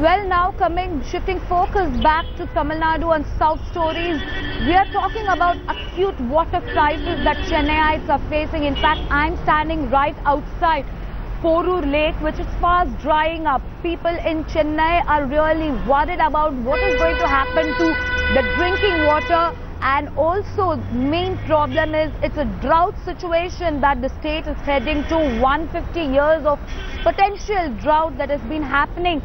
Well, now shifting focus back to Tamil Nadu and South stories, we are talking about acute water crisis that Chennaiites are facing. In fact, I'm standing right outside Porur Lake, which is fast drying up. People in Chennai are really worried about what is going to happen to the drinking water. And also, main problem is it's a drought situation that the state is heading to. 150 years of potential drought that has been happening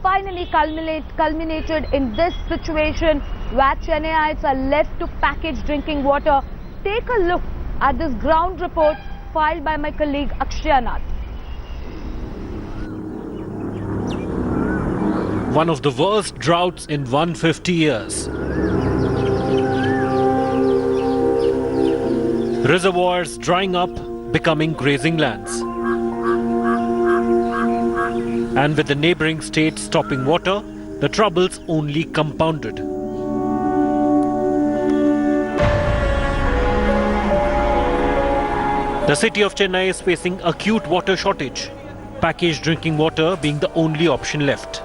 finally culminated in this situation where Chennaiites are left to package drinking water. Take a look at this ground report filed by my colleague Akshay Nath. One of the worst droughts in 150 years. Reservoirs drying up, becoming grazing lands. And with the neighbouring states stopping water, the troubles only compounded. The city of Chennai is facing acute water shortage, packaged drinking water being the only option left.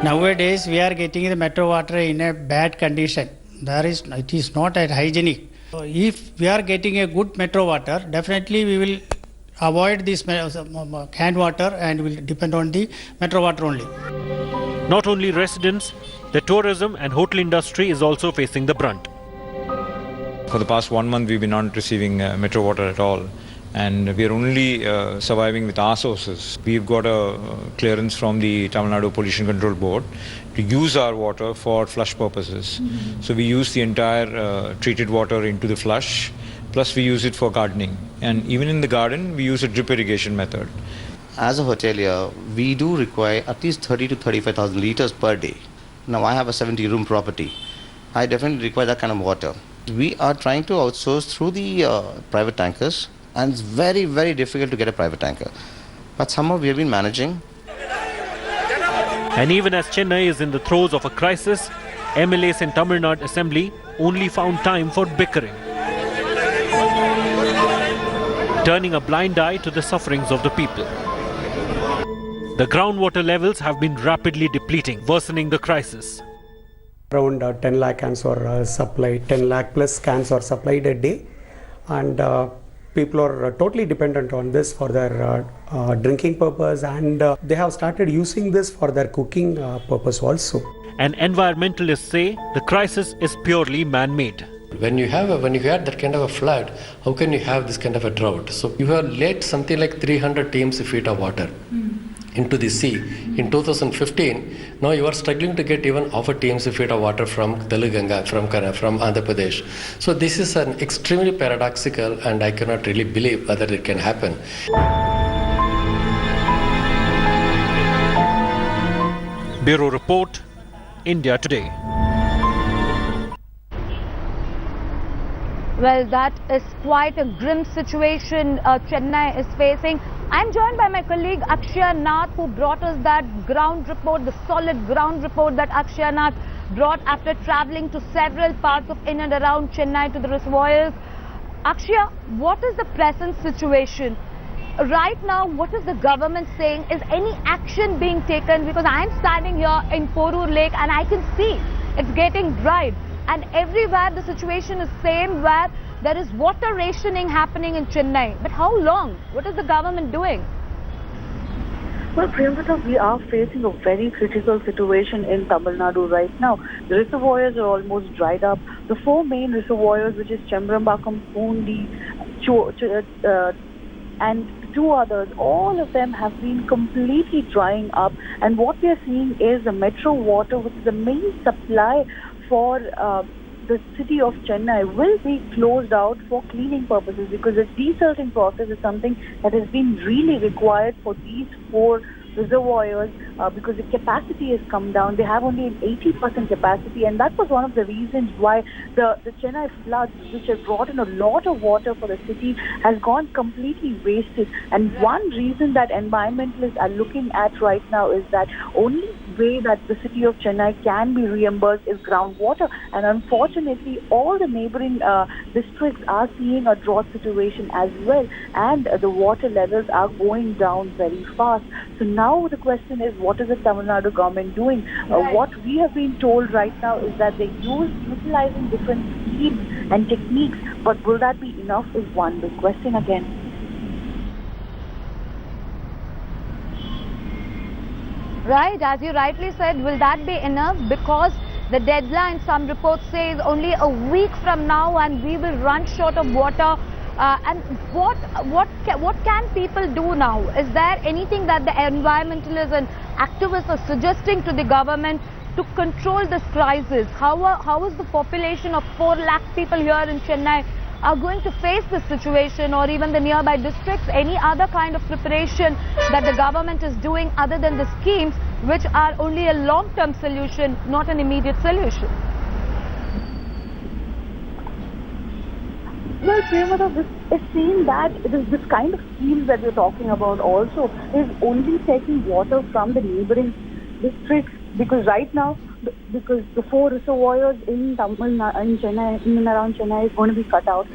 Nowadays, we are getting the metro water in a bad condition. It is not hygienic. So if we are getting a good metro water, definitely we will avoid this canned water and will depend on the metro water only. Not only residents, the tourism and hotel industry is also facing the brunt. For the past 1 month, we've been not receiving metro water at all. And we are only surviving with our sources. We've got a clearance from the Tamil Nadu Pollution Control Board to use our water for flush purposes. So we use the entire treated water into the flush, plus we use it for gardening. And even in the garden, we use a drip irrigation method. As a hotelier, we do require at least 30 to 35,000 litres per day. Now I have a 70-room property. I definitely require that kind of water. We are trying to outsource through the private tankers. And it's very, very difficult to get a private tanker. But somehow we have been managing. And even as Chennai is in the throes of a crisis, MLAs in Tamil Nadu Assembly only found time for bickering, turning a blind eye to the sufferings of the people. The groundwater levels have been rapidly depleting, worsening the crisis. Around 10 lakh cans are supplied, 10 lakh plus cans are supplied a day. And people are totally dependent on this for their drinking purpose, and they have started using this for their cooking purpose also. And environmentalists say the crisis is purely man-made. When you had that kind of a flood, how can you have this kind of a drought? So you have let something like 300 TMC feet of water into the sea. In 2015, now you are struggling to get even half a TMC feet of water from Telangana, from Andhra Pradesh. So this is an extremely paradoxical, and I cannot really believe whether it can happen. Bureau Report, India Today. Well, that is quite a grim situation Chennai is facing. I'm joined by my colleague Akshay Nath, who brought us that ground report, the solid ground report that Akshay Nath brought after travelling to several parts of in and around Chennai to the reservoirs. Akshay, what is the present situation? Right now, what is the government saying? Is any action being taken? Because I'm standing here in Porur Lake and I can see it's getting dried. And everywhere the situation is same, where there is water rationing happening in Chennai. But how long? What is the government doing? Well, Priyankata, we are facing a very critical situation in Tamil Nadu right now. The reservoirs are almost dried up. The four main reservoirs, which is Chembrambakam, Poondi, and two others, all of them have been completely drying up. And what we are seeing is the metro water, which is the main supply for the city of Chennai, will be closed out for cleaning purposes, because the desalting process is something that has been really required for these four reservoirs because the capacity has come down. They have only an 80% capacity, and that was one of the reasons why the Chennai floods, which have brought in a lot of water for the city, has gone completely wasted. And one reason that environmentalists are looking at right now is that only way that the city of Chennai can be reimbursed is groundwater, and unfortunately all the neighboring districts are seeing a drought situation as well, and the water levels are going down very fast. So Now the question is, what is the Tamil Nadu government doing? What we have been told right now is that they utilizing different schemes and techniques, but will that be enough is one big question again. Right, as you rightly said, will that be enough? Because the deadline, some reports say, is only a week from now and we will run short of water. And what can people do now? Is there anything that the environmentalists and activists are suggesting to the government to control this crisis? How is the population of 4 lakh people here in Chennai are going to face this situation, or even the nearby districts? Any other kind of preparation that the government is doing other than the schemes, which are only a long-term solution, not an immediate solution? Well, Priyamada, it seems that this kind of schemes that we're talking about also is only taking water from the neighboring districts, because right now, because the 4 reservoirs in Chennai, in and around Chennai, is going to be cut out.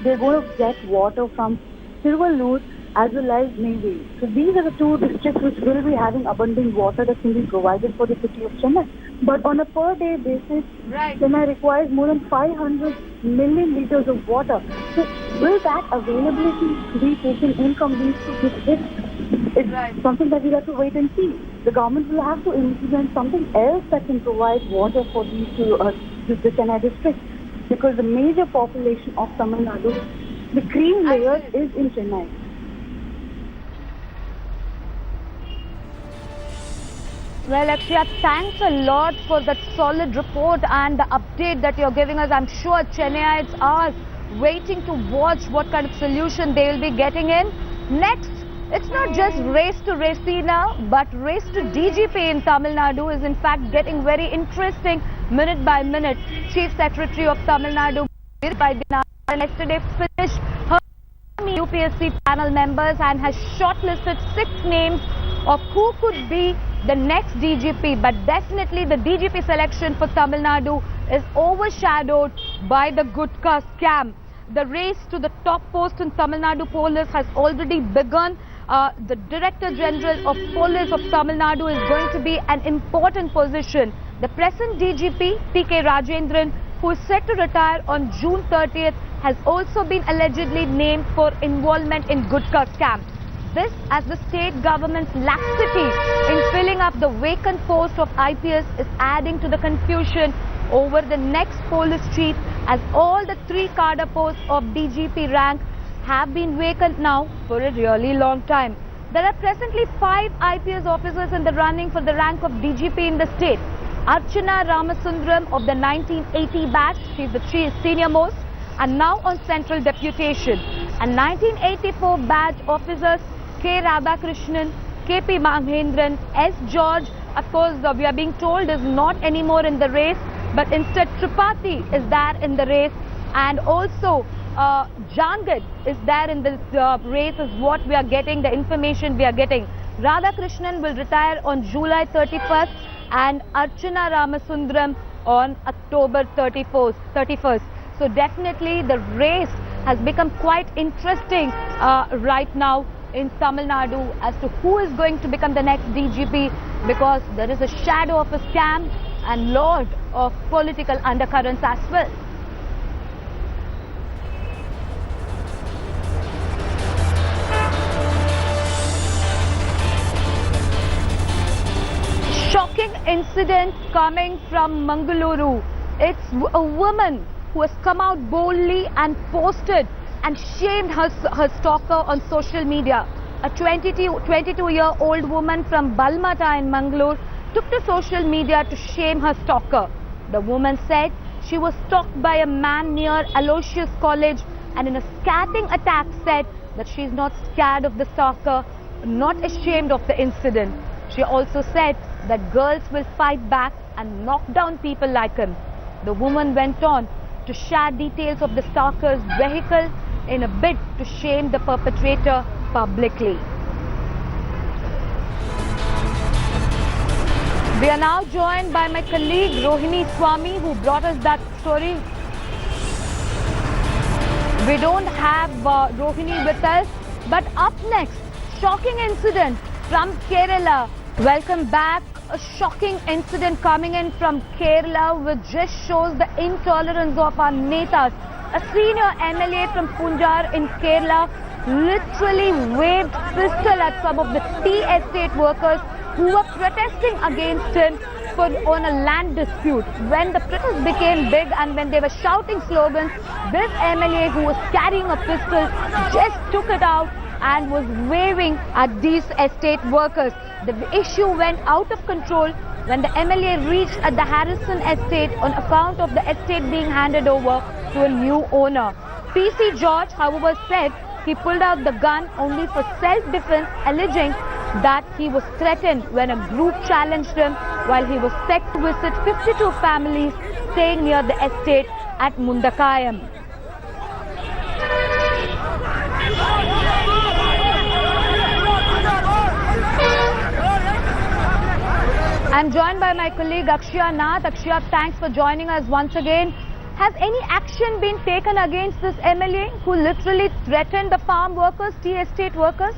They're going to get water from Tiruvallur as well as Neyveli. So these are the 2 districts which will be having abundant water that can be provided for the city of Chennai. But on a per day basis, Chennai requires more than 500 million liters of water. So will that availability be taken in from these 2 districts? It's something that we have to wait and see. The government will have to implement something else that can provide water for these 2 the Chennai district, because the major population of Tamil Nadu, the cream layer is in Chennai. Well, Akshya, thanks a lot for that solid report and the update that you're giving us. I'm sure Chennaites are waiting to watch what kind of solution they will be getting in. Next, it's not just race to Resina, but race to DGP in Tamil Nadu is in fact getting very interesting minute by minute. Chief Secretary of Tamil Nadu, yesterday finished her UPSC panel members and has shortlisted 6 names of who could be the next DGP. But definitely the DGP selection for Tamil Nadu is overshadowed by the Gutka scam. The race to the top post in Tamil Nadu Police has already begun. The Director General of Police of Tamil Nadu is going to be an important position. The present DGP, P.K. Rajendran, who is set to retire on June 30th, has also been allegedly named for involvement in Gutka scam. This as the state government's laxity in filling up the vacant post of IPS is adding to the confusion over the next police chief, as all the 3 cadre posts of DGP rank have been vacant now for a really long time. There are presently 5 IPS officers in the running for the rank of DGP in the state. Archana Ramasundram of the 1980 batch, she is the senior most, and now on central deputation. And 1984 batch officers K. Radhakrishnan, K.P. Mahendran, S. George, of course we are being told is not anymore in the race, but instead Tripathi is there in the race, and also Jangad is there in the race is what we are getting, the information we are getting. Radhakrishnan will retire on July 31st and Archana Ramasundram on October 31st. So definitely the race has become quite interesting right now in Tamil Nadu as to who is going to become the next DGP, because there is a shadow of a scam and lot of political undercurrents as well. Shocking incident coming from Mangalore. It's a woman who has come out boldly and posted and shamed her stalker on social media. A 22-year-old woman from Balmata in Mangalore took to social media to shame her stalker. The woman said she was stalked by a man near Aloysius College, and in a scathing attack said that she is not scared of the stalker, not ashamed of the incident. She also said that girls will fight back and knock down people like him. The woman went on to share details of the stalker's vehicle in a bid to shame the perpetrator publicly. We are now joined by my colleague Rohini Swami, who brought us that story. We don't have Rohini with us, but up next, shocking incident from Kerala. Welcome back. A shocking incident coming in from Kerala which just shows the intolerance of our netas. A senior MLA from Punjar in Kerala literally waved pistol at some of the tea estate workers who were protesting against him on a land dispute. When the protest became big and when they were shouting slogans, this MLA who was carrying a pistol just took it out and was waving at these estate workers. The issue went out of control when the MLA reached at the Harrison estate on account of the estate being handed over to a new owner. PC George, however, said he pulled out the gun only for self-defense, alleging that he was threatened when a group challenged him while he was set to visit 52 families staying near the estate at Mundakayam. I'm joined by my colleague Akshya Nath. Akshya, thanks for joining us once again. Has any action been taken against this MLA who literally threatened the farm workers, tea estate workers?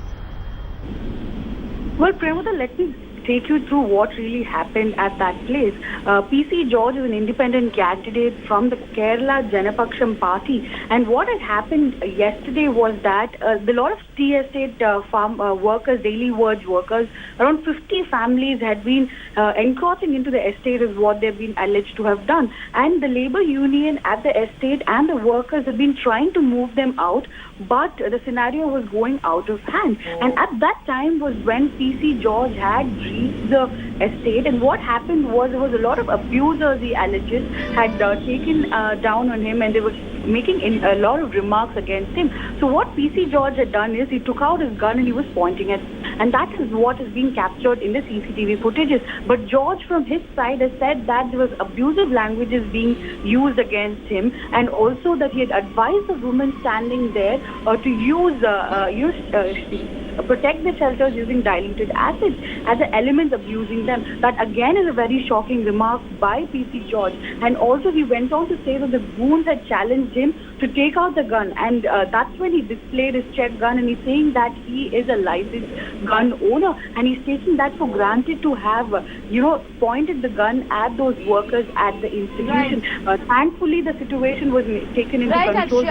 Well, Premoda, let me take you through what really happened at that place. PC George is an independent candidate from the Kerala Janapaksham party, and what had happened yesterday was that a lot of tea estate farm workers, daily wage workers, around 50 families had been encroaching into the estate is what they've been alleged to have done, and the labor union at the estate and the workers have been trying to move them out, but the scenario was going out of hand. And at that time was when PC George had reached the estate, and what happened was there was a lot of abusers, he alleges, had taken down on him, and they were making a lot of remarks against him. So what PC George had done is he took out his gun and he was pointing at, and that is what is being captured in the CCTV footages. But George from his side has said that there was abusive languages being used against him, and also that he had advised the woman standing there to use protect the shelters using diluted acid as the elements abusing them. That again is a very shocking remark by PC George. And also he went on to say that the goons had challenged him to take out the gun, and that's when he displayed his check gun, and he's saying that he is a licensed gun owner, and he's taking that for granted to have pointed the gun at those workers at the institution. Right. Thankfully the situation was taken into control.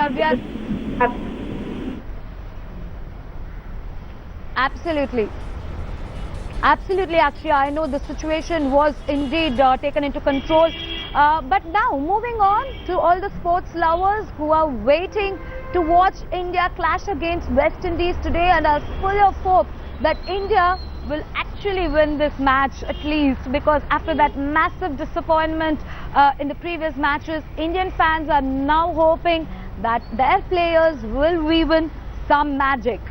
Absolutely. Absolutely, Akshya. I know the situation was indeed taken into control. But now, moving on to all the sports lovers who are waiting to watch India clash against West Indies today and are full of hope that India will actually win this match at least, because after that massive disappointment in the previous matches, Indian fans are now hoping that their players will weave in some magic.